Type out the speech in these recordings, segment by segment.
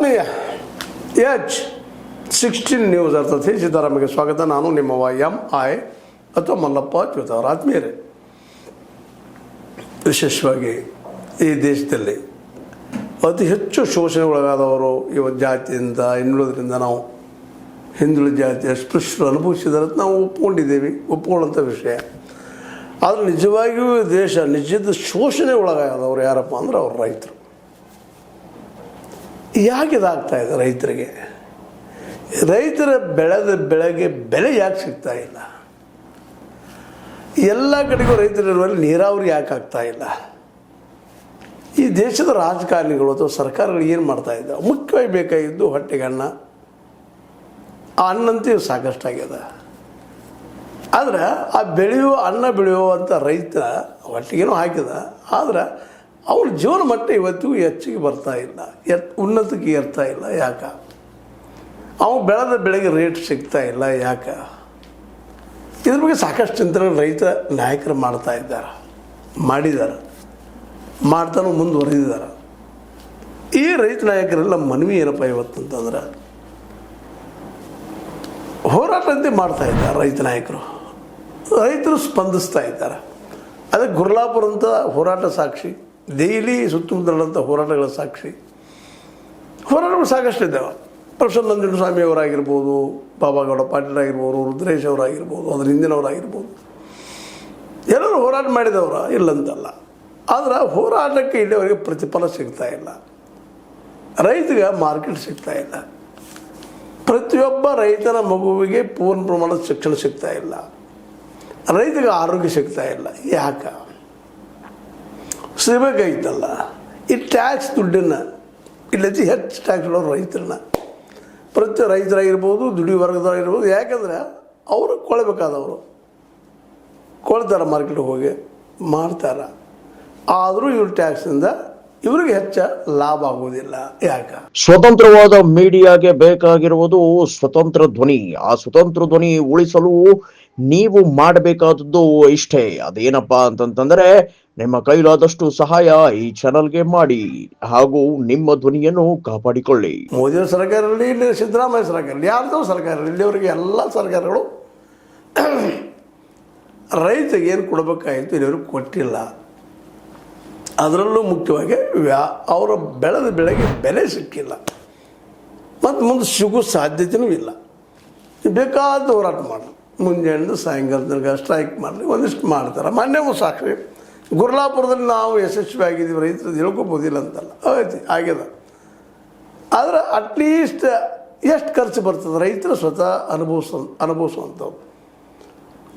ಆತ್ಮೀಯ H16 news ಅರ್ಥಾತ್ ಸಿದ್ದರಾಮಯ್ಯಗೆ ಸ್ವಾಗತ. ನಾನು ನಿಮ್ಮವ MI ಅಥವಾ ಮಲ್ಲಪ್ಪ ಚ್ಯುತವರ. ಆತ್ಮೀಯರೇ, ವಿಶೇಷವಾಗಿ ಈ ದೇಶದಲ್ಲಿ ಅತಿ ಹೆಚ್ಚು ಶೋಷಣೆಗೊಳಗಾದವರು ಇವತ್ತು ಜಾತಿಯಿಂದ ಹಿಂದುಳಿದ್ರಿಂದ ನಾವು ಹಿಂದುಳಿದ ಜಾತಿಯ ಸ್ಪೃಶ್ಯರು ಅನುಭವಿಸಿದರೆ ನಾವು ಒಪ್ಕೊಳ್ಳೋಂಥ ವಿಷಯ. ಆದರೆ ನಿಜವಾಗಿಯೂ ದೇಶ ನಿಜದ ಶೋಷಣೆ ಒಳಗಾದವರು ಯಾರಪ್ಪ ಅಂದ್ರೆ ಅವ್ರು ರೈತರು. ಯಾಕೆ ಇದಾಗ್ತಾ ಇದೆ ರೈತರಿಗೆ? ರೈತರ ಬೆಳೆದ ಬೆಳೆಗೆ ಬೆಲೆ ಯಾಕೆ ಸಿಗ್ತಾ ಇಲ್ಲ? ಎಲ್ಲ ಕಡೆಗೂ ರೈತರಿರುವಲ್ಲಿ ನೀರಾವರಿ ಯಾಕೆ ಆಗ್ತಾ ಇಲ್ಲ? ಈ ದೇಶದ ರಾಜಕಾರಣಿಗಳು ಅಥವಾ ಸರ್ಕಾರಗಳು ಏನು ಮಾಡ್ತಾ ಇದ್ದಾವೆ? ಮುಖ್ಯವಾಗಿ ಬೇಕಾಗಿದ್ದು ಹೊಟ್ಟೆಗೆ ಅನ್ನ. ಆ ಅನ್ನಂತೂ ಸಾಕಷ್ಟಾಗ್ಯದ. ಆದರೆ ಆ ಅನ್ನ ಬೆಳೆಯುವಂಥ ರೈತ ಹೊಟ್ಟೆಗೇನೋ ಹಾಕಿದ, ಆದರೆ ಅವ್ರ ಜೀವನ ಮಟ್ಟ ಇವತ್ತಿಗೂ ಹೆಚ್ಚಿಗೆ ಬರ್ತಾ ಇಲ್ಲ, ಉನ್ನತಕ್ಕೆ ಏರ್ತಾ ಇಲ್ಲ. ಯಾಕೆ? ಅವು ಬೆಳೆದ ಬೆಳೆಗೆ ರೇಟ್ ಸಿಗ್ತಾ ಇಲ್ಲ. ಯಾಕೆ? ಇದ್ರ ಬಗ್ಗೆ ಸಾಕಷ್ಟು ಚಿಂತನೆ ರೈತ ನಾಯಕರು ಮಾಡಿದ್ದಾರೆ, ಮಾಡ್ತಾನೂ ಮುಂದುವರೆದಿದ್ದಾರೆ. ಈ ರೈತ ನಾಯಕರೆಲ್ಲ ಮನವಿ ಏನಪ್ಪ ಇವತ್ತಂತಂದ್ರೆ, ಹೋರಾಟಂತೆ ಮಾಡ್ತಾ ಇದ್ದಾರೆ ರೈತ ನಾಯಕರು. ರೈತರು ಸ್ಪಂದಿಸ್ತಾ ಇದ್ದಾರೆ. ಅದಕ್ಕೆ ಗುರ್ಲಾಪುರ ಅಂತ ಹೋರಾಟ ಸಾಕ್ಷಿ, ಡೈಲಿ ಸುತ್ತಮುತ್ತಲಂಥ ಹೋರಾಟಗಳ ಸಾಕ್ಷಿ. ಹೋರಾಟಗಳು ಸಾಕಷ್ಟು ಇದ್ದಾವೆ. ಪ್ರಸನ್ನ ನಂಜುಂಡಸ್ವಾಮಿ ಅವರಾಗಿರ್ಬೋದು, ಬಾಬಾಗೌಡ ಪಾಟೀಲ್ ಆಗಿರ್ಬೋದು, ರುದ್ರೇಶ್ ಅವರಾಗಿರ್ಬೋದು, ಅದ್ರ ಹಿಂದಿನವರಾಗಿರ್ಬೋದು, ಎಲ್ಲರೂ ಹೋರಾಟ ಮಾಡಿದವರ ಇಲ್ಲಂತಲ್ಲ. ಆದರೆ ಹೋರಾಟಕ್ಕೆ ಇಲ್ಲಿವರೆಗೆ ಪ್ರತಿಫಲ ಸಿಗ್ತಾ ಇಲ್ಲ. ರೈತಗೆ ಮಾರ್ಕೆಟ್ ಸಿಗ್ತಾ ಇಲ್ಲ. ಪ್ರತಿಯೊಬ್ಬ ರೈತನ ಮಗುವಿಗೆ ಪೂರ್ಣ ಪ್ರಮಾಣದ ಶಿಕ್ಷಣ ಸಿಗ್ತಾ ಇಲ್ಲ. ರೈತಗೆ ಆರೋಗ್ಯ ಸಿಗ್ತಾ ಇಲ್ಲ. ಯಾಕೆ? ಸಿಗಬೇಕಾಗಿತ್ತಲ್ಲ. ಈ ಟ್ಯಾಕ್ಸ್ ದುಡ್ಡನ್ನು ಇಲ್ಲತಿ ಹೆಚ್ಚು ಟ್ಯಾಕ್ಸ್ ಇಡೋರು ರೈತರನ್ನ. ಪ್ರತಿ ರೈತರಾಗಿರ್ಬೋದು, ದುಡಿ ವರ್ಗದವರಾಗಿರ್ಬೋದು. ಯಾಕಂದರೆ ಅವರು ಕೊಳಬೇಕಾದವರು ಕೊಳ್ತಾರೆ, ಮಾರ್ಕೆಟ್ಗೆ ಹೋಗಿ ಮಾಡ್ತಾರೆ. ಆದರೂ ಇವ್ರ ಟ್ಯಾಕ್ಸಿಂದ ಇವರಿಗೆ ಹೆಚ್ಚ ಲಾಭ ಆಗುವುದಿಲ್ಲ. ಯಾಕೆ? ಸ್ವತಂತ್ರವಾದ ಮೀಡಿಯಾಗೆ ಬೇಕಾಗಿರುವುದು ಸ್ವತಂತ್ರ ಧ್ವನಿ. ಆ ಸ್ವತಂತ್ರ ಧ್ವನಿ ಉಳಿಸಲು ನೀವು ಮಾಡಬೇಕಾದದ್ದು ಇಷ್ಟೇ. ಅದೇನಪ್ಪಾ ಅಂತಂತಂದ್ರೆ, ನಿಮ್ಮ ಕೈಲಾದಷ್ಟು ಸಹಾಯ ಈ ಚಾನಲ್ಗೆ ಮಾಡಿ ಹಾಗೂ ನಿಮ್ಮ ಧ್ವನಿಯನ್ನು ಕಾಪಾಡಿಕೊಳ್ಳಿ. ಮೋದಿ ಸರ್ಕಾರ ಇರಲಿ, ಇಲ್ಲಿ ಸಿದ್ದರಾಮಯ್ಯ ಸರ್ಕಾರ ಇರಲಿ, ಯಾರ್ದೋ ಸರ್ಕಾರ ಇರಲಿ, ಇಲ್ಲಿವರೆಗೆ ಎಲ್ಲ ಸರ್ಕಾರಗಳು ರೈತರಿಗೆ ಏನು ಕೊಡಬೇಕಾಗಿತ್ತು ಇಲ್ಲಿವರೆಗೂ ಕೊಟ್ಟಿಲ್ಲ. ಅದರಲ್ಲೂ ಮುಖ್ಯವಾಗಿ ಅವರ ಬೆಳೆದ ಬೆಳೆಗೆ ಬೆಲೆ ಸಿಕ್ಕಿಲ್ಲ ಮತ್ತು ಮುಂದೆ ಸಿಗೋ ಸಾಧ್ಯತೆಯೂ ಇಲ್ಲ. ಬೇಕಾದ ಹೋರಾಟ ಮಾಡಲಿ, ಮುಂಜಾನೆ ಸಾಯಂಕಾಲ ತನಕ ಸ್ಟ್ರೈಕ್ ಮಾಡಲಿ, ಒಂದಿಷ್ಟು ಮಾಡ್ತಾರೆ. ಮೊನ್ನೆ ಸಾಕ್ಷಿ ಗುರ್ಲಾಪುರದಲ್ಲಿ ನಾವು ಯಶಸ್ವಿ ಆಗಿದ್ದೀವಿ, ರೈತರದ್ದು ಹೇಳ್ಕೊಬೋದಿಲ್ಲ ಅಂತಲ್ಲ, ಆಗ್ಯದ. ಆದರೆ ಅಟ್ಲೀಸ್ಟ್ ಎಷ್ಟು ಖರ್ಚು ಬರ್ತದೆ ರೈತರು ಸ್ವತಃ ಅನುಭವಿಸುವಂಥವು.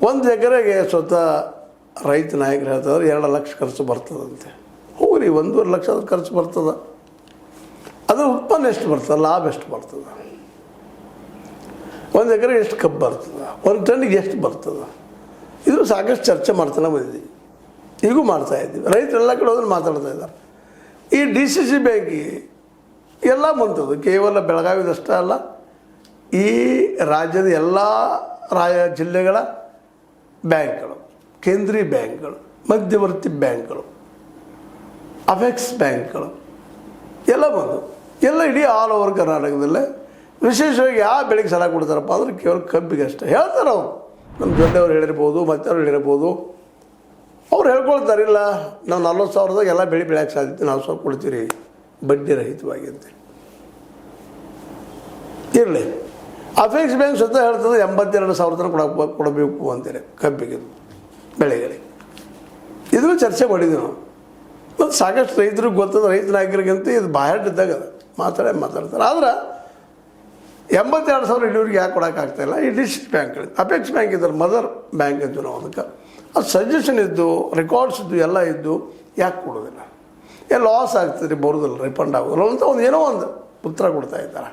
1 ಎಕರೆಗೆ ಸ್ವತಃ ರೈತ ನಾಯಕರು ಹೇಳ್ತಾರೆ 2 ಲಕ್ಷ ಖರ್ಚು ಬರ್ತದಂತೆ. ಹೋಗ್ರಿ, 1.5 ಲಕ್ಷ ಖರ್ಚು ಬರ್ತದೆ. ಅದರ ಉತ್ಪನ್ನ ಎಷ್ಟು ಬರ್ತದೆ, ಲಾಭ ಎಷ್ಟು ಬರ್ತದೆ, 1 ಎಕರೆಗೆ ಎಷ್ಟು ಕಬ್ಬು ಬರ್ತದೆ, 1 ಟನ್ನಿಗೆ ಎಷ್ಟು ಬರ್ತದೆ, ಇದು ಸಾಕಷ್ಟು ಚರ್ಚೆ ಮಾಡ್ತಾನೆ ಬಂದಿದ್ದೀವಿ. ಈಗೂ ಮಾಡ್ತಾಯಿದ್ದೀವಿ. ರೈತರು ಎಲ್ಲ ಕಡೆ ಹೋದ್ರೆ ಮಾತಾಡ್ತಾ ಇದ್ದಾರೆ. ಈ DCC ಬ್ಯಾಂಕಿಗೆ ಎಲ್ಲ ಬಂತದ್ದು ಕೇವಲ ಬೆಳಗಾವಿದಷ್ಟೇ ಅಲ್ಲ, ಈ ರಾಜ್ಯದ ಎಲ್ಲ ಜಿಲ್ಲೆಗಳ ಬ್ಯಾಂಕ್ಗಳು, ಕೇಂದ್ರೀಯ ಬ್ಯಾಂಕ್ಗಳು, ಮಧ್ಯವರ್ತಿ ಬ್ಯಾಂಕ್ಗಳು, ಅಫೆಕ್ಸ್ ಬ್ಯಾಂಕ್ಗಳು ಎಲ್ಲ ಬಂದು ಎಲ್ಲ ಇಡೀ ಆಲ್ ಓವರ್ ಕರ್ನಾಟಕದಲ್ಲೇ. ವಿಶೇಷವಾಗಿ ಯಾವ ಬೆಳೆಗೆ ಸಾಲ ಕೊಡ್ತಾರಪ್ಪ ಅಂದ್ರೆ ಕೇವಲ ಕಬ್ಬಿಗೆ ಅಷ್ಟೇ ಹೇಳ್ತಾರೆ ಅವರು. ನಮ್ಮ ದೊಡ್ಡವ್ರು ಹೇಳಿರ್ಬೋದು, ಮತ್ತವ್ರು ಹೇಳಿರ್ಬೋದು. ಅವ್ರು ಹೇಳ್ಕೊಳ್ತಾರೆ, ಇಲ್ಲ ನಾವು 40,000ದಾಗ ಎಲ್ಲ ಬೆಳೆಯೋಕ್ಕೆ ಸಾಧ್ಯತೆ, ನಾವು ಸ್ವಲ್ಪ ಕೊಡ್ತೀರಿ ಬಡ್ಡಿ ರಹಿತವಾಗಿ ಅಂತ. ಇರಲಿ, ಅಫೆಕ್ಸ್ ಬ್ಯಾಂಕ್ ಸ್ವತಃ ಹೇಳ್ತದೆ 82,000 ತನಕ ಕೊಡಬೇಕು ಅಂತೇಳಿ ಕಬ್ಬಿಗೆ ಬೆಳೆಗಳಿಗೆ. ಇದನ್ನು ಚರ್ಚೆ ಮಾಡಿದ್ವಿ ನಾವು. ಮತ್ತು ಸಾಕಷ್ಟು ರೈತರಿಗೆ ಗೊತ್ತದ, ರೈತ ನಾಯಕರಿಗಂತೂ ಇದು ಬಾಯಾಟಿದ್ದಾಗ ಮಾತಾಡ್ತಾರೆ. ಆದ್ರೆ 82,000 ಇಲ್ಲಿವರೆಗೆ ಯಾಕೆ ಕೊಡೋಕ್ಕಾಗ್ತಾಯಿಲ್ಲ? ಈ DCC ಬ್ಯಾಂಕ್ಗಳು, ಅಪೆಕ್ಸ್ ಬ್ಯಾಂಕ್ ಇದ್ದಾರೆ, ಮದರ್ ಬ್ಯಾಂಕ್ ಅಂತ ನಾವು ಅದಕ್ಕೆ ಅದು ಸಜೆಷನ್ ಇದ್ದು, ರೆಕಾರ್ಡ್ಸ್ ಇದ್ದು, ಎಲ್ಲ ಇದ್ದು ಯಾಕೆ ಕೊಡೋದಿಲ್ಲ? ಲಾಸ್ ಆಗ್ತದೆ, ಬರೋದಿಲ್ಲ, ರಿಫಂಡ್ ಆಗೋದಿಲ್ಲ ಅಂತ ಏನೋ ಒಂದು ಉತ್ತರ ಕೊಡ್ತಾ ಇದ್ದಾರೆ.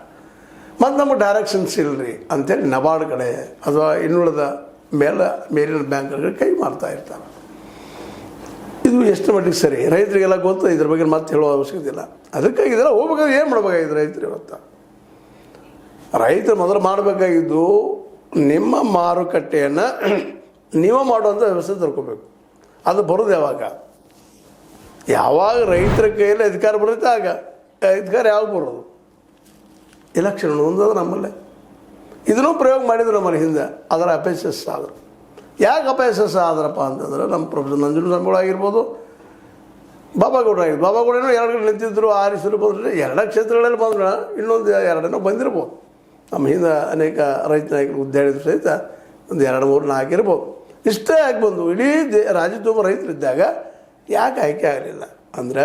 ಮತ್ತು ನಮಗೆ ಡೈರೆಕ್ಷನ್ಸ್ ಇಲ್ಲರಿ ಅಂತೇಳಿ ನಬಾರ್ಡ್ ಕಡೆ ಅಥವಾ ಇನ್ನುಳಿದ ಮೇಲಿನ ಬ್ಯಾಂಕ್ಗಳಿಗೆ ಕೈ ಮಾಡ್ತಾ ಇರ್ತಾರೆ. ಇದು ಎಷ್ಟು ಮಟ್ಟಿಗೆ ಸರಿ? ರೈತರಿಗೆಲ್ಲ ಗೊತ್ತು, ಇದ್ರ ಬಗ್ಗೆ ಮತ್ತೆ ಹೇಳೋ ಅವಶ್ಯಕತೆ ಇಲ್ಲ. ಅದಕ್ಕಾಗಿ ಇದೆಲ್ಲ ಹೋಗ್ಬೇಕಾದ್ರೆ ಏನು ಮಾಡಬೇಕಾಗಿದ್ದು ರೈತರು ಇವತ್ತು? ರೈತರು ಮೊದಲು ಮಾಡಬೇಕಾಗಿದ್ದು ನಿಮ್ಮ ಮಾರುಕಟ್ಟೆಯನ್ನು ನೀವು ಮಾಡುವಂಥ ವ್ಯವಸ್ಥೆ ತರ್ಕೋಬೇಕು. ಅದು ಬರೋದು ಯಾವಾಗ ರೈತರ ಕೈಯಲ್ಲಿ ಅಧಿಕಾರ ಬರುತ್ತೆ, ಆಗ ಅಧಿಕಾರ ಯಾವಾಗ ಬರೋದು? ಎಲೆಕ್ಷನ್ ಒಂದದ ನಮ್ಮಲ್ಲೇ ಇದನ್ನೂ ಪ್ರಯೋಗ ಮಾಡಿದ್ರು ನಮ್ಮಲ್ಲಿ ಹಿಂದೆ. ಅದರ ಅಪಯಶಸ್ ಆದರು. ಯಾಕೆ ಅಪಯಶಸ್ ಆದ್ರಪ್ಪ ಅಂತಂದ್ರೆ ನಮ್ಮ ಪ್ರೊಫೆಸರ್ ನಂಜುಂಡಸ್ವಾಮಿಗಳು ಆಗಿರ್ಬೋದು, ಬಾಬಾಗೌಡರು ಆಗಿರ್ಬೋದು. ಬಾಬಾಗೌಡೇನೋ 2 ಕಡೆ ನಿಂತಿದ್ದರು, ಆರಿಸಲು ಬಂದರೆ 2 ಕ್ಷೇತ್ರಗಳಲ್ಲಿ ಬಂದ್ರೆ ಇನ್ನೊಂದು 2 ಬಂದಿರ್ಬೋದು. ನಮ್ಮ ಹಿಂದೆ ಅನೇಕ ರೈತ ನಾಯಕರು ಉದ್ದಾಡಿದ್ರು ಸಹಿತ ಒಂದು 2, 3, 4 ಇರ್ಬೋದು. ಇಷ್ಟೇ ಆಗಿ ಬಂದು ಇಡೀ ರಾಜ್ಯ ತುಂಬ ರೈತರಿದ್ದಾಗ ಯಾಕೆ ಆಯ್ಕೆ ಆಗಲಿಲ್ಲ ಅಂದರೆ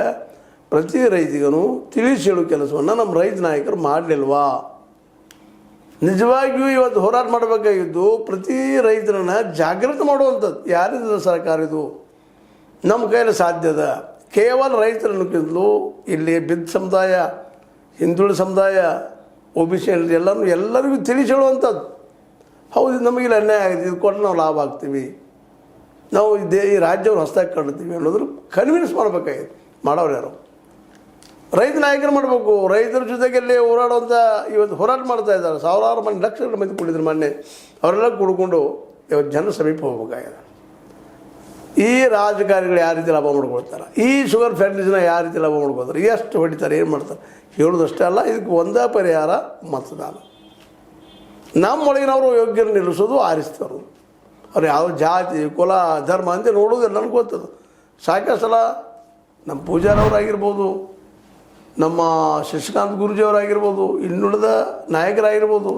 ಪ್ರತಿ ರೈತಿಗೂ ತಿಳಿಸಿ ಹೇಳೋ ಕೆಲಸವನ್ನು ನಮ್ಮ ರೈತ ನಾಯಕರು ಮಾಡಲಿಲ್ವಾ? ನಿಜವಾಗಿಯೂ ಇವತ್ತು ಹೋರಾಟ ಮಾಡಬೇಕಾಗಿದ್ದು ಪ್ರತಿ ರೈತರನ್ನ ಜಾಗೃತಿ ಮಾಡುವಂಥದ್ದು. ಯಾರಿದ ಸರ್ಕಾರ ಇದು? ನಮ್ಮ ಕೈಯಲ್ಲಿ ಸಾಧ್ಯದ. ಕೇವಲ ರೈತರನ್ನಕ್ಕಿಂತಲೂ ಇಲ್ಲಿ ಬಿದ್ದ ಸಮುದಾಯ, ಹಿಂದುಳಿದ ಸಮುದಾಯ, OBC ಎಲ್ಲರಿಗೂ ತಿಳಿಸಿ ಹೇಳುವಂಥದ್ದು. ಹೌದು, ನಮಗಿಲ್ಲಿ ಅನ್ಯಾಯ ಆಗಿದೆ, ಇದು ಕೊಟ್ಟು ನಾವು ಲಾಭ ಆಗ್ತೀವಿ, ನಾವು ಈ ರಾಜ್ಯವನ್ನು ಹೊಸದಾಗಿ ಕಾಣ್ತೀವಿ ಅನ್ನೋದ್ರ ಕನ್ವಿನ್ಸ್ ಮಾಡಬೇಕಾಗಿದೆ. ಮಾಡೋರು ಯಾರು? ರೈತ ನಾಯಕರು ಮಾಡಬೇಕು. ರೈತರ ಜೊತೆಗೆಲ್ಲಿ ಹೋರಾಡುವಂಥ ಇವತ್ತು ಹೋರಾಟ ಮಾಡ್ತಾ ಇದ್ದಾರೆ. ಸಾವಿರಾರು ಮಂದಿ, ಲಕ್ಷಗಳ ಮಂದಿ ಕೂಡಿದ್ರು ಮೊನ್ನೆ. ಅವರೆಲ್ಲ ಕೂಡ್ಕೊಂಡು ಇವತ್ತು ಜನ ಸಮೀಪ ಹೋಗ್ಬೇಕಾಗಿದೆ. ಈ ರಾಜಕಾರಣಿಗಳು ಯಾವ ರೀತಿ ಲಾಭ ಮಾಡ್ಕೊಳ್ತಾರೆ, ಈ ಶುಗರ್ ಫ್ಯಾಕ್ಟ್ರೀಸ್ನ ಯಾವ ರೀತಿ ಲಾಭ ಮಾಡ್ಕೊಳ್ತಾರೆ, ಎಷ್ಟು ಹೊಡಿತಾರೆ, ಏನು ಮಾಡ್ತಾರೆ ಹೇಳೋದಷ್ಟೇ ಅಲ್ಲ. ಇದಕ್ಕೆ ಒಂದೇ ಪರಿಹಾರ ಮತದಾನ. ನಮ್ಮೊಳಗಿನವರು ಯೋಗ್ಯರು ನಿಲ್ಲಿಸೋದು, ಆರಿಸ್ತವರು. ಅವ್ರು ಯಾವ ಜಾತಿ, ಕುಲ, ಧರ್ಮ ಅಂತ ನೋಡೋದಿಲ್ಲ. ನನಗೆ ಗೊತ್ತದು. ಸಾಕಷ್ಟು ಸಲ ನಮ್ಮ ಪೂಜಾರವರಾಗಿರ್ಬೋದು, ನಮ್ಮ ಶಶಿಕಾಂತ್ ಗುರೂಜಿಯವರಾಗಿರ್ಬೋದು, ಇನ್ನುಳಿದ ನಾಯಕರಾಗಿರ್ಬೋದು,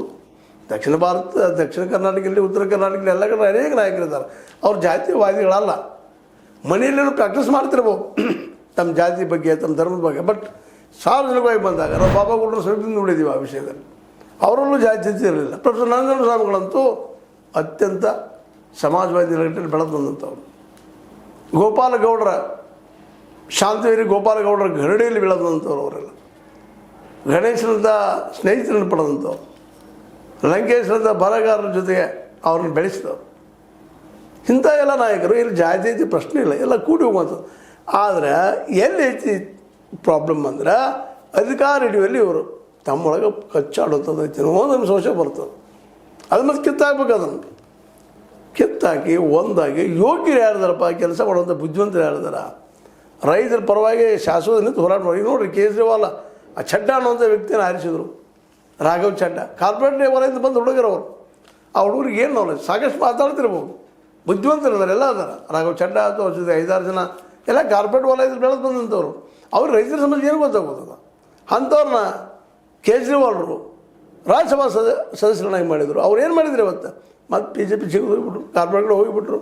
ದಕ್ಷಿಣ ಭಾರತ, ದಕ್ಷಿಣ ಕರ್ನಾಟಕದಲ್ಲಿ, ಉತ್ತರ ಕರ್ನಾಟಕದಲ್ಲಿ ಎಲ್ಲ ಕಡೆ ಅನೇಕ ನಾಯಕರಿದ್ದಾರೆ. ಅವ್ರು ಜಾತಿವಾದಿಗಳಲ್ಲ. ಮನೆಯಲ್ಲೇನೋ ಪ್ರಾಕ್ಟೀಸ್ ಮಾಡ್ತಿರ್ಬೋದು ತಮ್ಮ ಜಾತಿ ಬಗ್ಗೆ, ತಮ್ಮ ಧರ್ಮದ ಬಗ್ಗೆ. ಬಟ್ ಸಾರ್ವಜನಿಕವಾಗಿ ಬಂದಾಗ ನಾವು ಬಾಬಾಗೌಡರ ಸಮೀಪದಿಂದ ನೋಡಿದ್ದೀವಿ ಆ ವಿಷಯದಲ್ಲಿ. ಅವರಲ್ಲೂ ಜಾತಿ ಇರಲಿಲ್ಲ. ಪ್ರೊಫೆಸರ್ ನಂಜುಂಡಸ್ವಾಮಿಗಳಂತೂ ಅತ್ಯಂತ ಸಮಾಜವಾದಿ ನೆಲೆಗಟ್ಟಲ್ಲಿ ಬೆಳೆದು ಬಂದಂಥವ್ರು. ಗೋಪಾಲಗೌಡರ, ಶಾಂತವೀರಿ ಗೋಪಾಲಗೌಡರ ಗರಡಿಯಲ್ಲಿ ಬೆಳೆದಂಥವ್ರು ಅವರೆಲ್ಲ. ಗಣೇಶನಂಥ ಸ್ನೇಹಿತರನ್ನು ಪಡೆದಂಥವ್ರು, ಲಂಕೇಶ್ವರದ ಬರಗಾರರ ಜೊತೆಗೆ ಅವ್ರನ್ನ ಬೆಳೆಸಿದವರು. ಇಂಥ ಎಲ್ಲ ನಾಯಕರು. ಇಲ್ಲಿ ಜಾತಿ ಐತಿ ಪ್ರಶ್ನೆ ಇಲ್ಲ, ಎಲ್ಲ ಕೂಡಿ ಹೋಗುವಂಥದ್ದು. ಆದರೆ ಎಲ್ಲಿ ಐತಿ ಪ್ರಾಬ್ಲಮ್ ಅಂದ್ರೆ ಅಧಿಕಾರ ಹಿಡಿಯುವಲ್ಲಿ ಇವರು ತಮ್ಮೊಳಗೆ ಕಚ್ಚಾಡುವಂಥದ್ದು ಐತಿ. ಒಂದೊಂದು ಸಂಶಯ ಬರ್ತದೆ. ಅದು ಮತ್ತೆ ಕಿತ್ತಾಕ್ಬೇಕು. ಅದನ್ನು ಕಿತ್ತಾಕಿ ಒಂದಾಗಿ ಯೋಗ್ಯರು ಯಾರಿದಾರಪ್ಪ, ಕೆಲಸ ಮಾಡುವಂಥ ಬುದ್ಧಿವಂತರು ಯಾರಿದಾರ, ರೈತರ ಪರವಾಗಿ ಶಾಶ್ವತ ನಿಂತು ಹೋರಾಟ ಮಾಡಿ. ನೋಡಿರಿ, ಕೇಜ್ರಿವಾಲ್ ಆ ಚಡ್ಡ ಅನ್ನುವಂಥ ವ್ಯಕ್ತಿಯನ್ನು ಆರಿಸಿದರು. ರಾಘವ್ ಚಡ್ಡ ಕಾರ್ಪೊರೇಟ್ ವಲಯದಿಂದ ಬಂದು ಹುಡುಗರವರು. ಆ ಹುಡುಗರಿಗೆ ಏನು ನಾಲೆಜ್? ಸಾಕಷ್ಟು ಮಾತಾಡ್ತಿರ್ಬೋದು, ಬುದ್ಧಿವಂತರಿದ್ದಾರೆ, ಎಲ್ಲ ಅದಾರ. ರಾಘವ್ ಚಡ್ಡ ಅಥವಾ ಅವ್ರ ಜೊತೆ 5-6 ಜನ ಎಲ್ಲ ಕಾರ್ಪೊರೇಟ್ ವಲಯದಲ್ಲಿ ಬೆಳೆದು ಬಂದಂಥವ್ರು. ಅವ್ರು ರೈತರ ಸಮಸ್ಯೆ ಏನು ಗೊತ್ತಾಗೋದದ. ಅಂಥವ್ರನ್ನ ಕೇಜ್ರಿವಾಲ್ರು ರಾಜ್ಯಸಭಾ ಸದಸ್ಯರನ್ನಾಗಿ ಮಾಡಿದರು. ಅವ್ರು ಏನು ಮಾಡಿದ್ರು ಇವತ್ತು? ಮತ್ತು BJP ಸಿಗೋದು ಹೋಗಿಬಿಟ್ರು, ಕಾರ್ಪೊರೇಟ್ಗಳು ಹೋಗಿಬಿಟ್ರು.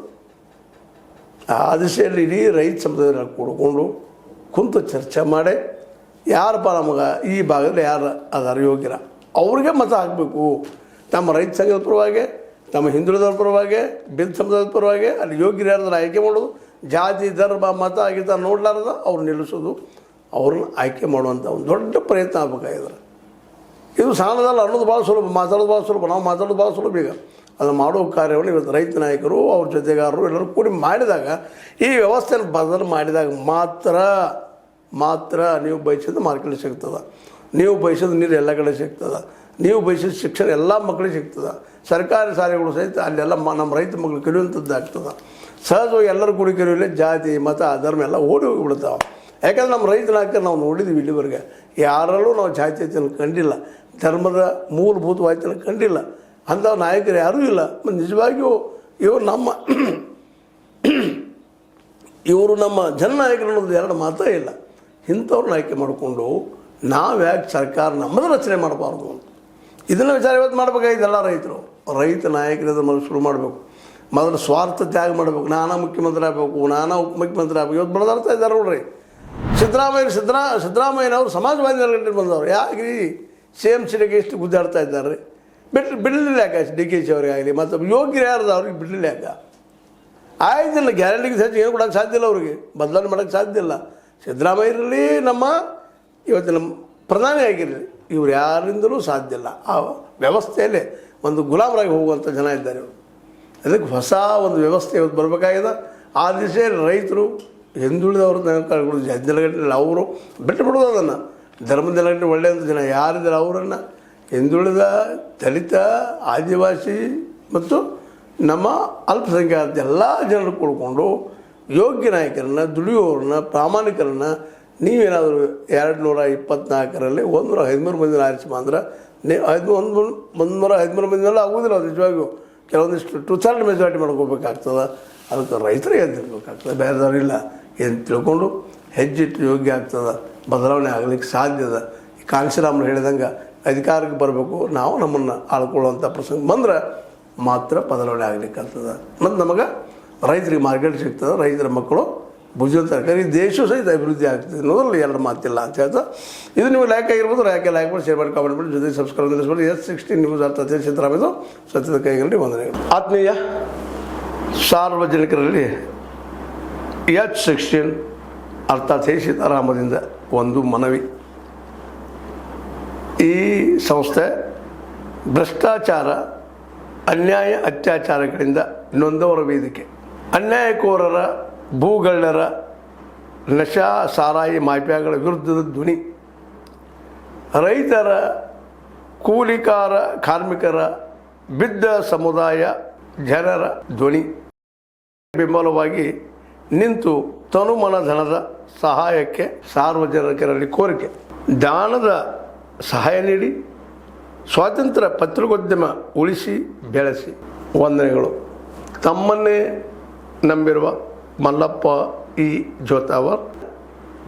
ಆ ದಿಶೆಯಲ್ಲಿ ಇಡೀ ರೈತ ಸಮುದಾಯ ಕೂಡಿಕೊಂಡು ಕುಂತು ಚರ್ಚೆ ಮಾಡಿ ಯಾರಪ್ಪ ನಮಗೆ ಈ ಭಾಗದಲ್ಲಿ ಯಾರು ಅದಾರ ಯೋಗ್ಯರ ಅವ್ರಿಗೆ ಮತ ಹಾಕಬೇಕು. ತಮ್ಮ ರೈತ ಸಂಘದ ಪರವಾಗಿ, ತಮ್ಮ ಹಿಂದುಳಿದವ್ರ ಪರವಾಗಿ, ಬಿದ್ದ ಸಮುದಾಯದ ಪರವಾಗಿ ಅಲ್ಲಿ ಯೋಗ್ಯರು ಯಾರ್ದಾರ ಆಯ್ಕೆ ಮಾಡೋದು. ಜಾತಿ, ಧರ್ಮ, ಮತ ಆಗಿದ್ದ ನೋಡ್ಲಾರ್ದ ಅವ್ರು ನಿಲ್ಲಿಸೋದು, ಅವ್ರನ್ನ ಆಯ್ಕೆ ಮಾಡುವಂಥ ಒಂದು ದೊಡ್ಡ ಪ್ರಯತ್ನ ಆಗಬೇಕಾಗಿದ್ದಾರೆ. ಇದು ಸಣ್ಣದಲ್ಲ, ಅನ್ನೋದು ಭಾಳ ಸುಲಭ, ಮಾತಾಡೋದು ಭಾಳ ಸುಲಭ, ನಾವು ಮಾತಾಡೋದು ಭಾಳ ಸುಲಭ. ಈಗ ಅದನ್ನು ಮಾಡೋ ಕಾರ್ಯವನ್ನು ಇವತ್ತು ರೈತ ನಾಯಕರು, ಅವ್ರ ಜೊತೆಗಾರರು ಎಲ್ಲರೂ ಕೂಡಿ ಮಾಡಿದಾಗ, ಈ ವ್ಯವಸ್ಥೆಯನ್ನು ಬದಲು ಮಾಡಿದಾಗ ಮಾತ್ರ ನೀವು ಬಯಸಿದ ಮಾರ್ಕೆಟ್ ಸಿಗ್ತದೆ, ನೀವು ಬಯಸಿದ ನೀರು ಎಲ್ಲ ಕಡೆ ಸಿಗ್ತದೆ, ನೀವು ಬಯಸಿದ ಶಿಕ್ಷಣ ಎಲ್ಲ ಮಕ್ಕಳಿಗೆ ಸಿಗ್ತದೆ, ಸರ್ಕಾರಿ ಶಾಲೆಗಳು ಸಹಿತ ಅಲ್ಲೆಲ್ಲ ನಮ್ಮ ರೈತ ಮಕ್ಕಳು ಕಲಿಯುವಂಥದ್ದು ಆಗ್ತದೆ. ಸಹಜವಾಗಿ ಎಲ್ಲರೂ ಕೂಡಿ ಕಲಿಯಲಿ ಜಾತಿ, ಮತ, ಧರ್ಮ ಎಲ್ಲ ಓಡಿ ಹೋಗಿಬಿಡ್ತಾವೆ. ಯಾಕಂದ್ರೆ ನಮ್ಮ ರೈತ ನಾಯಕರು ನಾವು ನೋಡಿದ್ದೀವಿ ಇಲ್ಲಿವರೆಗೆ ಯಾರಲ್ಲೂ ನಾವು ಜಾತ್ಯತೆಯನ್ನು ಕಂಡಿಲ್ಲ, ಧರ್ಮದ ಮೂಲಭೂತವಾಯ್ತನ್ನು ಕಂಡಿಲ್ಲ. ಅಂಥ ನಾಯಕರು ಯಾರೂ ಇಲ್ಲ. ನಿಜವಾಗಿಯೂ ಇವರು ನಮ್ಮ ಜನನಾಯಕರು ಅನ್ನೋದು 2 ಮಾತೇ ಇಲ್ಲ. ಇಂಥವ್ರನ್ನ ಆಯ್ಕೆ ಮಾಡಿಕೊಂಡು ನಾವು ಯಾಕೆ ಸರ್ಕಾರ ನಮ್ಮದು ರಚನೆ ಮಾಡಬಾರ್ದು ಅಂತ ಇದನ್ನು ವಿಚಾರ ಇವತ್ತು ಮಾಡಬೇಕಾಗಿದ್ದೆಲ್ಲ ರೈತರು. ರೈತ ನಾಯಕರು ಅದನ್ನು ಶುರು ಮಾಡಬೇಕು. ಮೊದಲು ಸ್ವಾರ್ಥ ತ್ಯಾಗ ಮಾಡಬೇಕು. ನಾನಾ ಮುಖ್ಯಮಂತ್ರಿ ಆಗಬೇಕು, ನಾನಾ ಉಪಮುಖ್ಯಮಂತ್ರಿ ಆಗಬೇಕು. ಇವತ್ತು ಬೆಳೆದಾಡ್ತಾ ಇದ್ದಾರೆ ನೋಡ್ರಿ. ಸಿದ್ದರಾಮಯ್ಯನವರು ಸಮಾಜವಾದಿ ನೆಲೆಗಟ್ಟಲ್ಲಿ ಬಂದವರು. ಯಾಕೆ ಸೇಮ್ ಸಿಟಿಗೆ ಎಷ್ಟು ಗುದ್ದಾಡ್ತಾ ಇದ್ದಾರೆ ರೀ? ಬಿಡಲಿಲ್ಲ ಯಾಕೆ DKಶಿ ಅವ್ರಿಗೆ ಆಗಲಿ, ಮತ್ತು ಯೋಗ್ಯರು ಯಾರ್ದು ಅವ್ರಿಗೆ ಬಿಡಲಿಲ್ಲ ಯಾಕೆ? ಆಯ್ತಿಲ್ಲ, ಗ್ಯಾರಂಟಿಗೆ ಹೆಚ್ಚು ಏನು ಕೊಡೋಕ್ಕೆ ಸಾಧ್ಯ ಇಲ್ಲ, ಅವ್ರಿಗೆ ಬದಲಾವಣೆ ಮಾಡೋಕ್ಕೆ ಸಾಧ್ಯ ಇಲ್ಲ. ಸಿದ್ದರಾಮಯ್ಯರಲ್ಲಿ ನಮ್ಮ ಇವತ್ತು ನಮ್ಮ ಪ್ರಧಾನಿ ಆಗಿರಲಿ, ಇವ್ರು ಯಾರಿಂದಲೂ ಸಾಧ್ಯ ಇಲ್ಲ. ಆ ವ್ಯವಸ್ಥೆಯಲ್ಲೇ ಒಂದು ಗುಲಾಮರಾಗಿ ಹೋಗುವಂಥ ಜನ ಇದ್ದಾರೆ ಇವರು. ಅದಕ್ಕೆ ಹೊಸ ಒಂದು ವ್ಯವಸ್ಥೆ ಇವತ್ತು ಬರಬೇಕಾಗಿದೆ. ಆ ದಿಶೆಯಲ್ಲಿ ರೈತರು, ಹಿಂದುಳಿದವರು, ನೆಲೆಗಟ್ಟಲೆ ಅವರು ಬಿಟ್ಟು ಬಿಡೋದು. ಅದನ್ನು ಧರ್ಮದ ನೆಲೆಗಟ್ಟಲೆ ಒಳ್ಳೆಯಂಥ ಜನ ಯಾರಿದ್ದಾರೆ ಅವರನ್ನು, ಹಿಂದುಳಿದ, ದಲಿತ, ಆದಿವಾಸಿ ಮತ್ತು ನಮ್ಮ ಅಲ್ಪಸಂಖ್ಯಾತ ಎಲ್ಲ ಜನರು ಕೂಡಿಕೊಂಡು ಯೋಗ್ಯ ನಾಯಕರನ್ನು, ದುಡಿಯೋರನ್ನ, ಪ್ರಾಮಾಣಿಕರನ್ನು ನೀವೇನಾದರೂ 224ರಲ್ಲಿ 113 ಮಂದಿನ ಆರಿಸಿ ಅಂದ್ರೆ $113 ಮಂದಿನೆಲ್ಲ ಆಗೋದಿಲ್ಲ ಅದು ನಿಜವಾಗಿಯೂ. ಕೆಲವೊಂದಿಷ್ಟು 2/3 ಮೆಜಾರಿಟಿ ಮಾಡ್ಕೋಬೇಕಾಗ್ತದೆ. ಅದಕ್ಕೆ ರೈತರೇ ಎದ್ದಿರ್ಬೇಕಾಗ್ತದೆ, ಬೇರೆದವ್ರಿಲ್ಲ. ಏನು ತಿಳ್ಕೊಂಡು ಹೆಜ್ಜಿಟ್ಟು ಯೋಗ್ಯ ಆಗ್ತದೆ, ಬದಲಾವಣೆ ಆಗಲಿಕ್ಕೆ ಸಾಧ್ಯದ. ಈ ಕಾಂಶಿರಾಮ್ರು ಹೇಳಿದಂಗೆ ಅಧಿಕಾರಕ್ಕೆ ಬರಬೇಕು, ನಾವು ನಮ್ಮನ್ನು ಆಳ್ಕೊಳ್ಳುವಂಥ ಪ್ರಸಂಗ ಬಂದ್ರೆ ಮಾತ್ರ ಬದಲಾವಣೆ ಆಗಲಿಕ್ಕೆ ಆಗ್ತದೆ. ಮತ್ತು ನಮಗೆ ರೈತರಿಗೆ ಮಾರ್ಕೆಟ್ ಸಿಗ್ತದೆ, ರೈತರ ಮಕ್ಕಳು ಭುಜದ ತರಕಾರಿ, ದೇಶ ಸಹಿತ ಅಭಿವೃದ್ಧಿ ಆಗ್ತದೆ ಅನ್ನೋದ್ರಲ್ಲಿ ಎರಡು ಮಾತಿಲ್ಲ ಅಂತ ಹೇಳ್ತಾ, ಇದು ನೀವು ಲೈಕ್ ಆಗಿರ್ಬೋದು. ಲೈಕ್ ಮಾಡಿ, ಶೇರ್ ಮಾಡಿ, ಕಾಮೆಂಟ್ ಮಾಡಿ, ಜೊತೆಗೆ ಸಬ್ಸ್ಕ್ರೈಬ್ ಮಾಡಿಸ್ಬೋದು. S16 ನ್ಯೂಸ್ ಅರ್ಥ ಸಿದ್ದರಾಮಯ್ಯ ಸತ್ಯದ ಕೈಗಳಲ್ಲಿ ವಂದನೆಗಳು. ಆತ್ಮೀಯ ಸಾರ್ವಜನಿಕರಲ್ಲಿ H16 ಅರ್ಥಾತ್ ಸೀತಾರಾಮದಿಂದ ಒಂದು ಮನವಿ. ಈ ಸಂಸ್ಥೆ ಭ್ರಷ್ಟಾಚಾರ, ಅನ್ಯಾಯ, ಅತ್ಯಾಚಾರಗಳಿಂದ ನೊಂದವರ ವೇದಿಕೆ. ಅನ್ಯಾಯಕೋರರ, ಭೂಗಳ್ಳರ, ನಶಾ ಸಾರಾಯಿ ಮಾಫಿಯಾಗಳ ವಿರುದ್ಧದ ಧ್ವನಿ. ರೈತರ, ಕೂಲಿಕಾರ, ಕಾರ್ಮಿಕರ, ಬಿದ್ದ ಸಮುದಾಯ ಜನರ ಧ್ವನಿ. ಬೆಂಬಲವಾಗಿ ನಿಂತು ತನುಮನ ಧನದ ಸಹಾಯಕ್ಕೆ ಸಾರ್ವಜನಿಕರಲ್ಲಿ ಕೋರಿಕೆ. ದಾನದ ಸಹಾಯ ನೀಡಿ ಸ್ವಾತಂತ್ರ್ಯ ಪತ್ರಿಕೋದ್ಯಮ ಉಳಿಸಿ ಬೆಳೆಸಿ. ವಂದನೆಗಳು. ತಮ್ಮನ್ನೇ ನಂಬಿರುವ ಮಲ್ಲಪ್ಪ ಇ ಜೋತಾವರ್.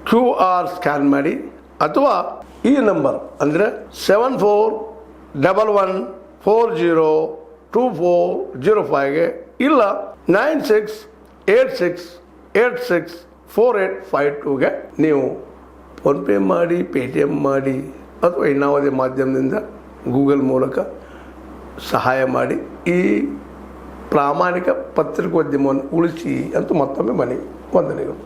QR ಸ್ಕ್ಯಾನ್ ಮಾಡಿ ಅಥವಾ ಈ ನಂಬರ್ ಅಂದರೆ 7411402405ಗೆ ಇಲ್ಲ 9686864852ಗೆ ನೀವು ಫೋನ್ಪೇ ಮಾಡಿ, ಪೇಟಿಎಮ್ ಮಾಡಿ ಅಥವಾ ಇನ್ನಾವುದೇ ಮಾಧ್ಯಮದಿಂದ ಗೂಗಲ್ ಮೂಲಕ ಸಹಾಯ ಮಾಡಿ ಈ ಪ್ರಾಮಾಣಿಕ ಪತ್ರಿಕೋದ್ಯಮವನ್ನು ಉಳಿಸಿ ಅಂತ ಮತ್ತೊಮ್ಮೆ ಮನವಿ. ವಂದನೆಗಳು.